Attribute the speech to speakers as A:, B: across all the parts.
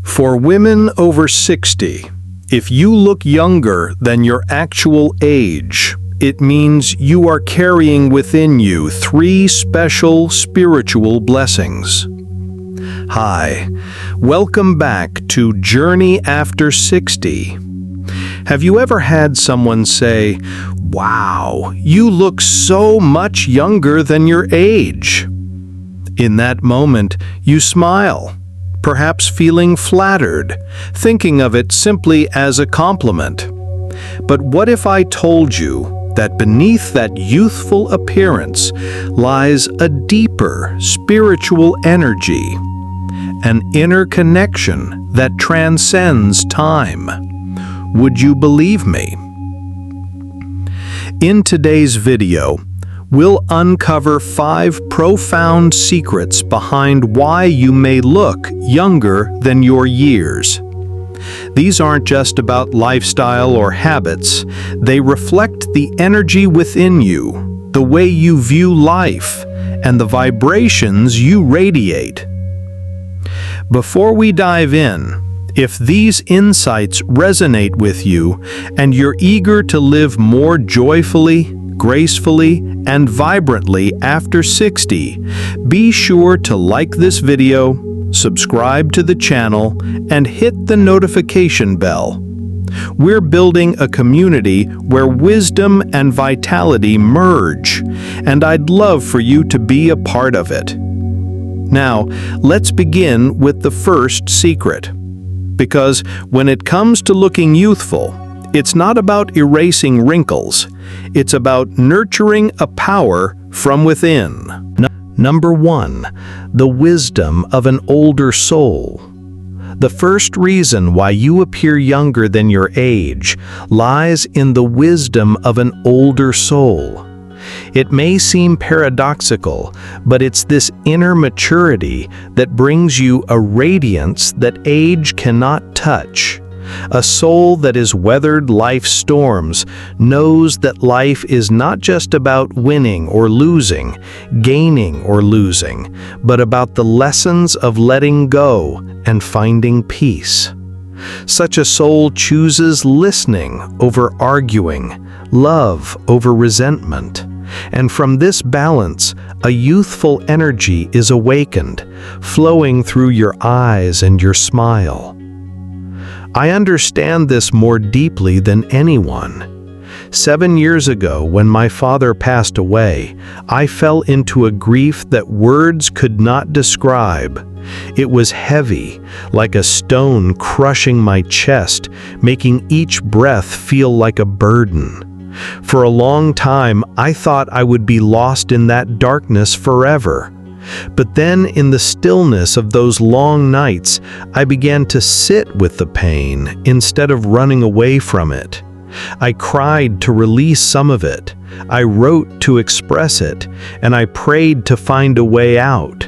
A: For women over 60, if you look younger than your actual age, it means you are carrying within you 3 special spiritual blessings. Hi, welcome back to Journey After 60. Have you ever had someone say, "Wow, you look so much younger than your age"? In that moment, you smile, perhaps feeling flattered, thinking of it simply as a compliment. But what if I told you that beneath that youthful appearance lies a deeper spiritual energy, an inner connection that transcends time? Would you believe me? In today's video, we'll uncover 5 profound secrets behind why you may look younger than your years. These aren't just about lifestyle or habits. They reflect the energy within you, the way you view life, and the vibrations you radiate. Before we dive in, if these insights resonate with you and you're eager to live more joyfully, gracefully, and vibrantly after 60, be sure to like this video, subscribe to the channel, and hit the notification bell. We're building a community where wisdom and vitality merge, and I'd love for you to be a part of it. Now, let's begin with the first secret. Because when it comes to looking youthful, it's not about erasing wrinkles. It's about nurturing a power from within. Number 1, the wisdom of an older soul. The first reason why you appear younger than your age lies in the wisdom of an older soul. It may seem paradoxical, but it's this inner maturity that brings you a radiance that age cannot touch. A soul that has weathered life's storms knows that life is not just about winning or losing, gaining or losing, but about the lessons of letting go and finding peace. Such a soul chooses listening over arguing, love over resentment. And from this balance, a youthful energy is awakened, flowing through your eyes and your smile. I understand this more deeply than anyone. 7 years ago, when my father passed away, I fell into a grief that words could not describe. It was heavy, like a stone crushing my chest, making each breath feel like a burden. For a long time, I thought I would be lost in that darkness forever. But then, in the stillness of those long nights, I began to sit with the pain instead of running away from it. I cried to release some of it. I wrote to express it, and I prayed to find a way out.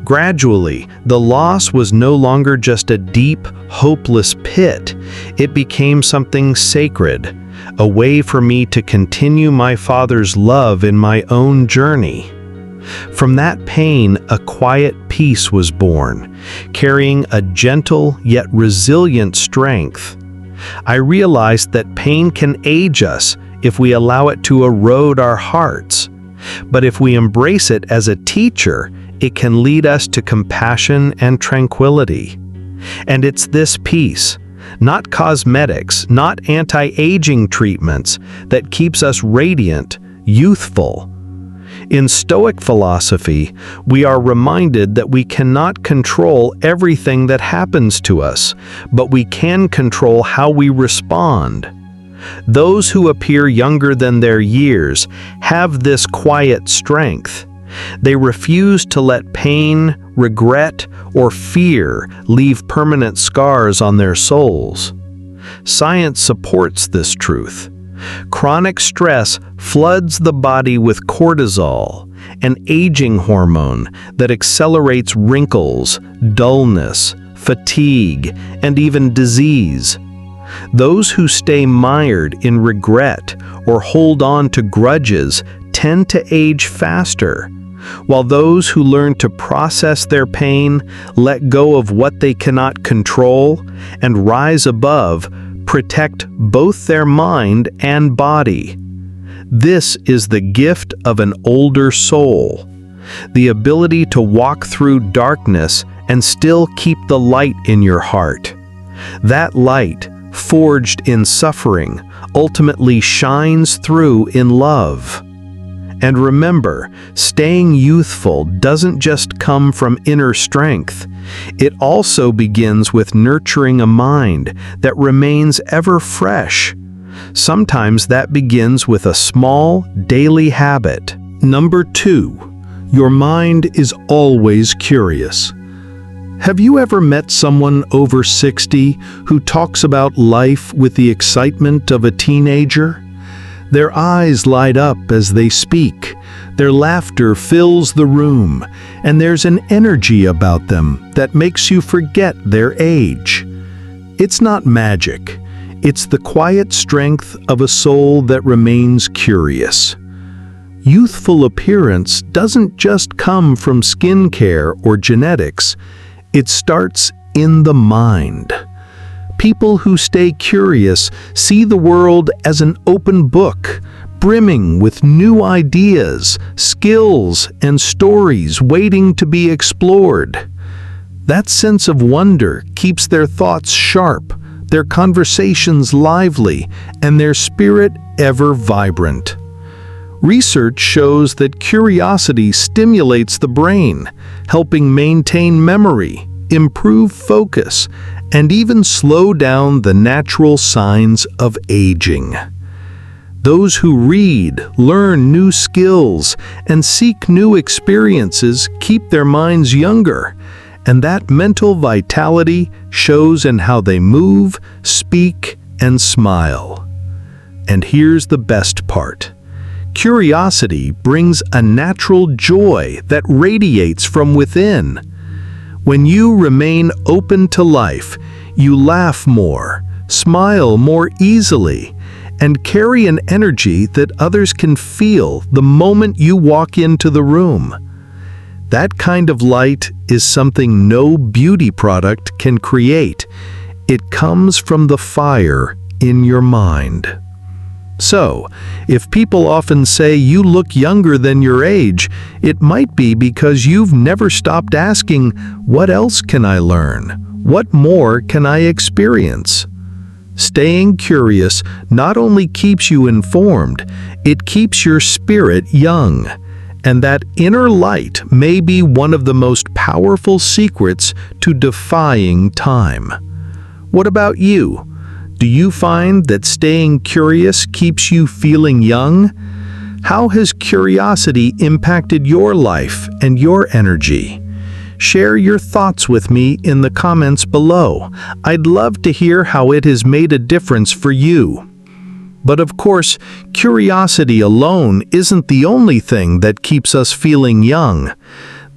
A: Gradually, the loss was no longer just a deep, hopeless pit. It became something sacred, a way for me to continue my father's love in my own journey. From that pain, a quiet peace was born, carrying a gentle yet resilient strength. I realized that pain can age us if we allow it to erode our hearts. But if we embrace it as a teacher, it can lead us to compassion and tranquility. And it's this peace, not cosmetics, not anti-aging treatments, that keeps us radiant, youthful. In Stoic philosophy, we are reminded that we cannot control everything that happens to us, but we can control how we respond. Those who appear younger than their years have this quiet strength. They refuse to let pain, regret, or fear leave permanent scars on their souls. Science supports this truth. Chronic stress floods the body with cortisol, an aging hormone that accelerates wrinkles, dullness, fatigue, and even disease. Those who stay mired in regret or hold on to grudges tend to age faster, while those who learn to process their pain, let go of what they cannot control, and rise above, protect both their mind and body. This is the gift of an older soul, the ability to walk through darkness and still keep the light in your heart. That light, forged in suffering, ultimately shines through in love. And remember, staying youthful doesn't just come from inner strength. It also begins with nurturing a mind that remains ever fresh. Sometimes that begins with a small, daily habit. Number 2, your mind is always curious. Have you ever met someone over 60 who talks about life with the excitement of a teenager? Their eyes light up as they speak, their laughter fills the room, and there's an energy about them that makes you forget their age. It's not magic. It's the quiet strength of a soul that remains curious. Youthful appearance doesn't just come from skincare or genetics. It starts in the mind. People who stay curious see the world as an open book, brimming with new ideas, skills, and stories waiting to be explored. That sense of wonder keeps their thoughts sharp, their conversations lively, and their spirit ever vibrant. Research shows that curiosity stimulates the brain, helping maintain memory, improve focus, and even slow down the natural signs of aging. Those who read, learn new skills, and seek new experiences keep their minds younger, and that mental vitality shows in how they move, speak, and smile. And here's the best part. Curiosity brings a natural joy that radiates from within. When you remain open to life, you laugh more, smile more easily, and carry an energy that others can feel the moment you walk into the room. That kind of light is something no beauty product can create. It comes from the fire in your mind. So, if people often say you look younger than your age, it might be because you've never stopped asking, what else can I learn? What more can I experience? Staying curious not only keeps you informed, it keeps your spirit young. And that inner light may be one of the most powerful secrets to defying time. What about you? Do you find that staying curious keeps you feeling young? How has curiosity impacted your life and your energy? Share your thoughts with me in the comments below. I'd love to hear how it has made a difference for you. But of course, curiosity alone isn't the only thing that keeps us feeling young.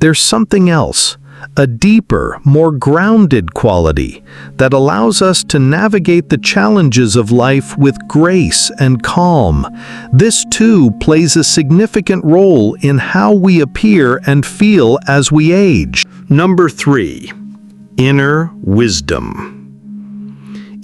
A: There's something else. A deeper, more grounded quality that allows us to navigate the challenges of life with grace and calm. This too plays a significant role in how we appear and feel as we age. Number 3, inner wisdom.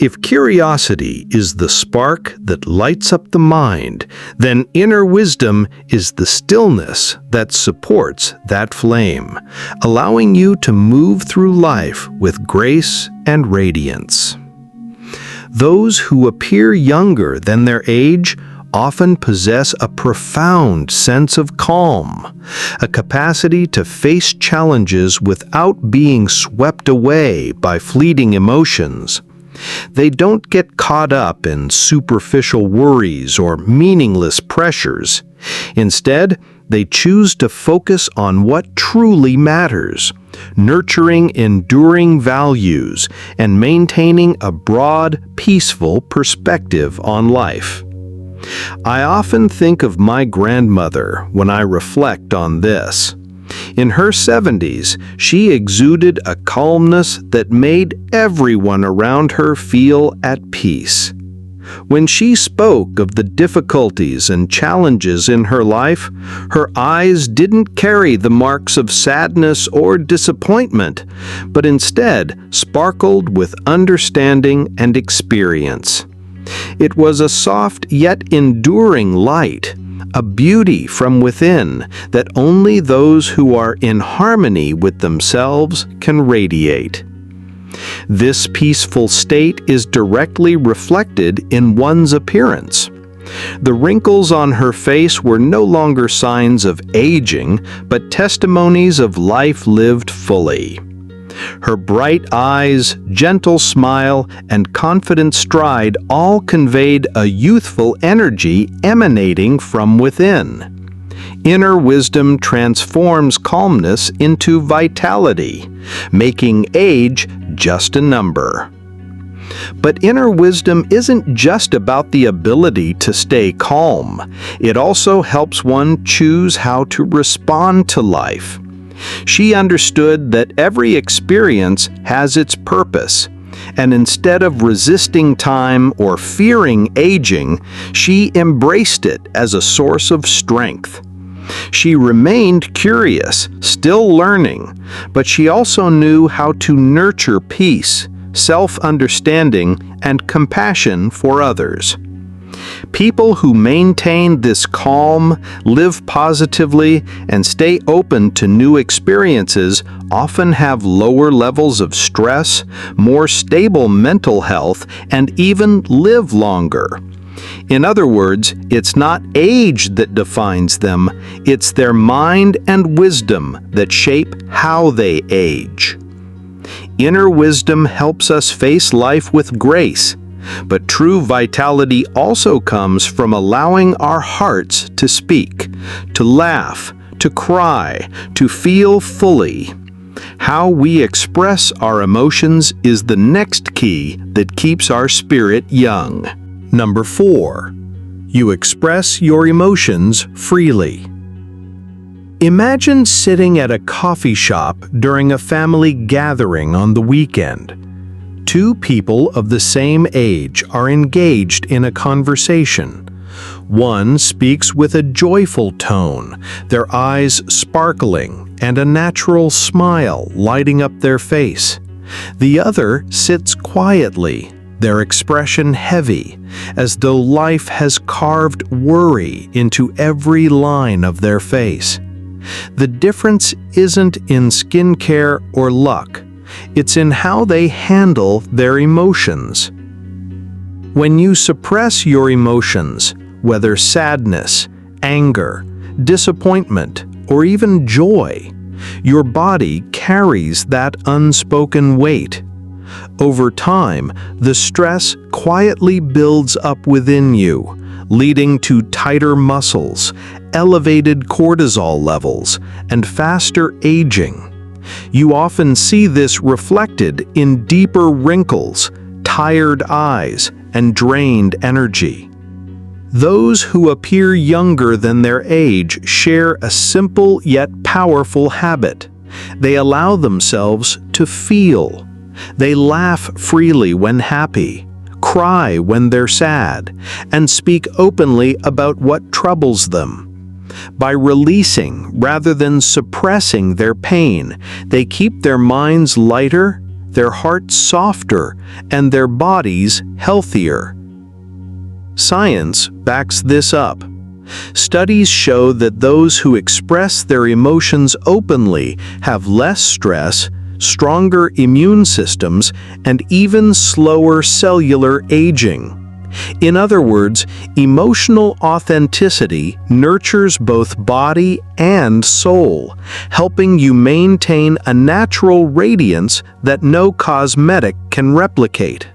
A: If curiosity is the spark that lights up the mind, then inner wisdom is the stillness that supports that flame, allowing you to move through life with grace and radiance. Those who appear younger than their age often possess a profound sense of calm, a capacity to face challenges without being swept away by fleeting emotions. They don't get caught up in superficial worries or meaningless pressures. Instead, they choose to focus on what truly matters, nurturing enduring values and maintaining a broad, peaceful perspective on life. I often think of my grandmother when I reflect on this. In her 70s, she exuded a calmness that made everyone around her feel at peace. When she spoke of the difficulties and challenges in her life, her eyes didn't carry the marks of sadness or disappointment, but instead sparkled with understanding and experience. It was a soft yet enduring light, a beauty from within that only those who are in harmony with themselves can radiate. This peaceful state is directly reflected in one's appearance. The wrinkles on her face were no longer signs of aging, but testimonies of life lived fully. Her bright eyes, gentle smile, and confident stride all conveyed a youthful energy emanating from within. Inner wisdom transforms calmness into vitality, making age just a number. But inner wisdom isn't just about the ability to stay calm. It also helps one choose how to respond to life. She understood that every experience has its purpose, and instead of resisting time or fearing aging, she embraced it as a source of strength. She remained curious, still learning, but she also knew how to nurture peace, self-understanding, and compassion for others. People who maintain this calm, live positively, and stay open to new experiences often have lower levels of stress, more stable mental health, and even live longer. In other words, it's not age that defines them, it's their mind and wisdom that shape how they age. Inner wisdom helps us face life with grace, but true vitality also comes from allowing our hearts to speak, to laugh, to cry, to feel fully. How we express our emotions is the next key that keeps our spirit young. Number 4. You express your emotions freely. Imagine sitting at a coffee shop during a family gathering on the weekend. Two people of the same age are engaged in a conversation. One speaks with a joyful tone, their eyes sparkling and a natural smile lighting up their face. The other sits quietly, their expression heavy, as though life has carved worry into every line of their face. The difference isn't in skincare or luck. It's in how they handle their emotions. When you suppress your emotions, whether sadness, anger, disappointment, or even joy, your body carries that unspoken weight. Over time, the stress quietly builds up within you, leading to tighter muscles, elevated cortisol levels, and faster aging. You often see this reflected in deeper wrinkles, tired eyes, and drained energy. Those who appear younger than their age share a simple yet powerful habit. They allow themselves to feel. They laugh freely when happy, cry when they're sad, and speak openly about what troubles them. By releasing rather than suppressing their pain, they keep their minds lighter, their hearts softer, and their bodies healthier. Science backs this up. Studies show that those who express their emotions openly have less stress, stronger immune systems, and even slower cellular aging. In other words, emotional authenticity nurtures both body and soul, helping you maintain a natural radiance that no cosmetic can replicate.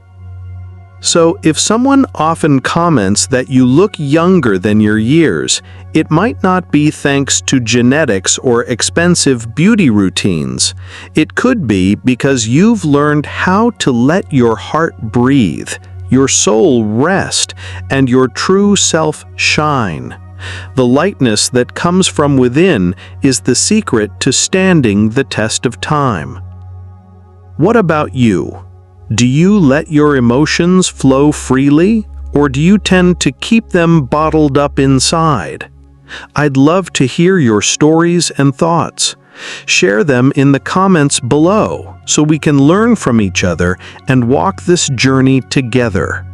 A: So, if someone often comments that you look younger than your years, it might not be thanks to genetics or expensive beauty routines. It could be because you've learned how to let your heart breathe, your soul rest, and your true self shine. The lightness that comes from within is the secret to standing the test of time. What about you? Do you let your emotions flow freely, or do you tend to keep them bottled up inside? I'd love to hear your stories and thoughts. Share them in the comments below so we can learn from each other and walk this journey together.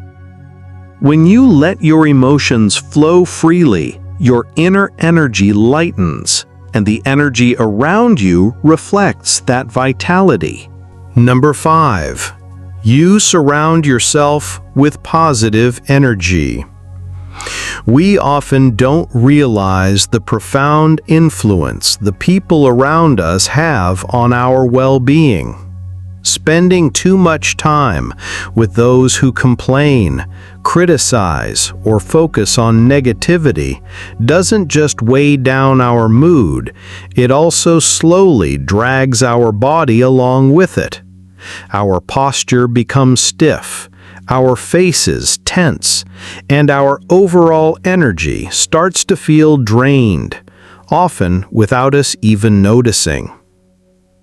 A: When you let your emotions flow freely, your inner energy lightens, and the energy around you reflects that vitality. Number 5. You surround yourself with positive energy. We often don't realize the profound influence the people around us have on our well-being. Spending too much time with those who complain, criticize, or focus on negativity doesn't just weigh down our mood, it also slowly drags our body along with it. Our posture becomes stiff, our faces tense, and our overall energy starts to feel drained, often without us even noticing.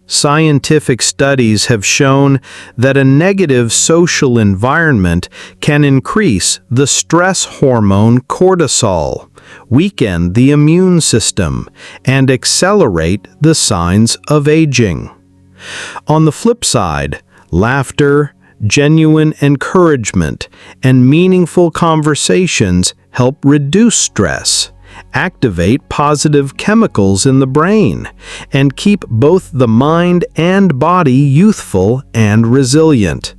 A: Scientific studies have shown that a negative social environment can increase the stress hormone cortisol, weaken the immune system, and accelerate the signs of aging. On the flip side, laughter, genuine encouragement, and meaningful conversations help reduce stress, activate positive chemicals in the brain, and keep both the mind and body youthful and resilient.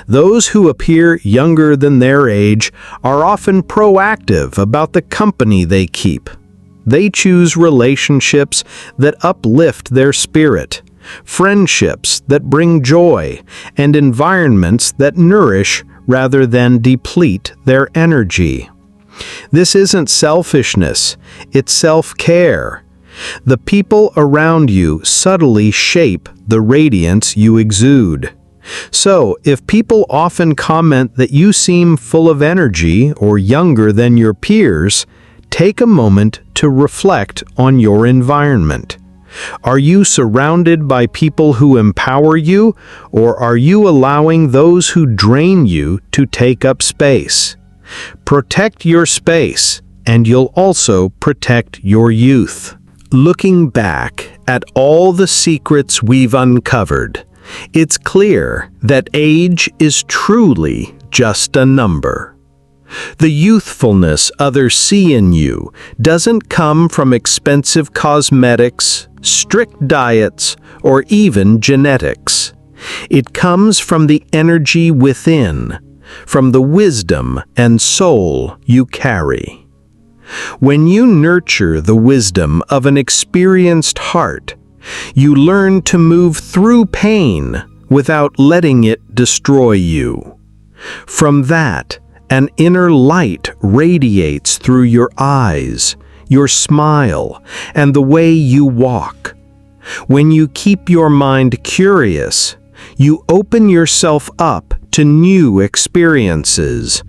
A: Those who appear younger than their age are often proactive about the company they keep. They choose relationships that uplift their spirit, friendships that bring joy, and environments that nourish rather than deplete their energy. This isn't selfishness, it's self-care. The people around you subtly shape the radiance you exude. So, if people often comment that you seem full of energy or younger than your peers, take a moment to reflect on your environment. Are you surrounded by people who empower you, or are you allowing those who drain you to take up space? Protect your space, and you'll also protect your youth. Looking back at all the secrets we've uncovered, it's clear that age is truly just a number. The youthfulness others see in you doesn't come from expensive cosmetics, strict diets, or even genetics. It comes from the energy within, from the wisdom and soul you carry. When you nurture the wisdom of an experienced heart, you learn to move through pain without letting it destroy you. From that, an inner light radiates through your eyes, your smile, and the way you walk. When you keep your mind curious, you open yourself up to new experiences,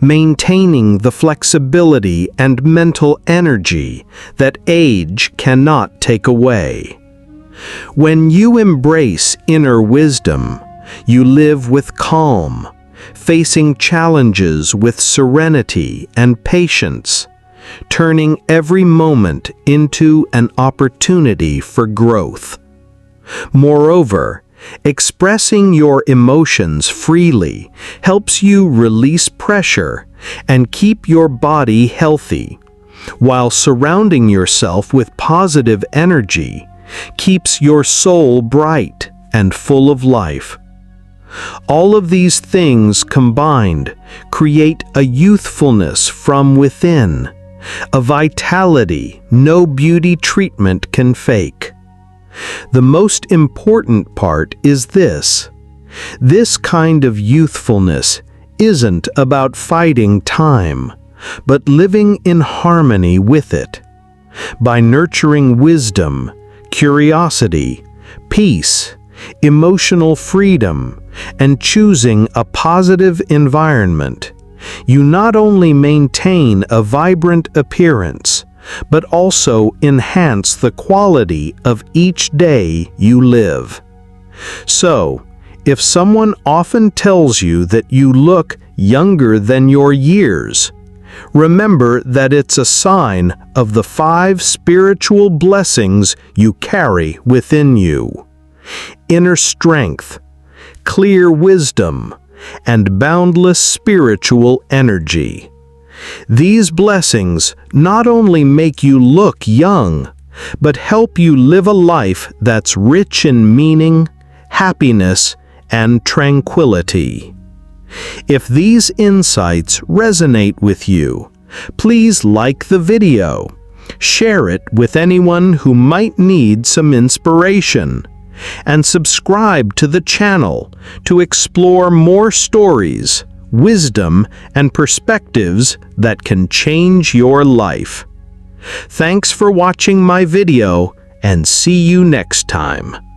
A: maintaining the flexibility and mental energy that age cannot take away. When you embrace inner wisdom, you live with calm, facing challenges with serenity and patience, turning every moment into an opportunity for growth. Moreover, expressing your emotions freely helps you release pressure and keep your body healthy, while surrounding yourself with positive energy keeps your soul bright and full of life. All of these things combined create a youthfulness from within, a vitality no beauty treatment can fake. The most important part is this. This kind of youthfulness isn't about fighting time, but living in harmony with it. By nurturing wisdom, curiosity, peace, emotional freedom, and choosing a positive environment, you not only maintain a vibrant appearance, but also enhance the quality of each day you live. So, If someone often tells you that you look younger than your years, remember that it's a sign of the 5 spiritual blessings you carry within you: inner strength, clear wisdom, and boundless spiritual energy. These blessings not only make you look young, but help you live a life that's rich in meaning, happiness, and tranquility. If these insights resonate with you, please like the video, share it with anyone who might need some inspiration, and subscribe to the channel to explore more stories, wisdom, and perspectives that can change your life. Thanks for watching my video, and see you next time.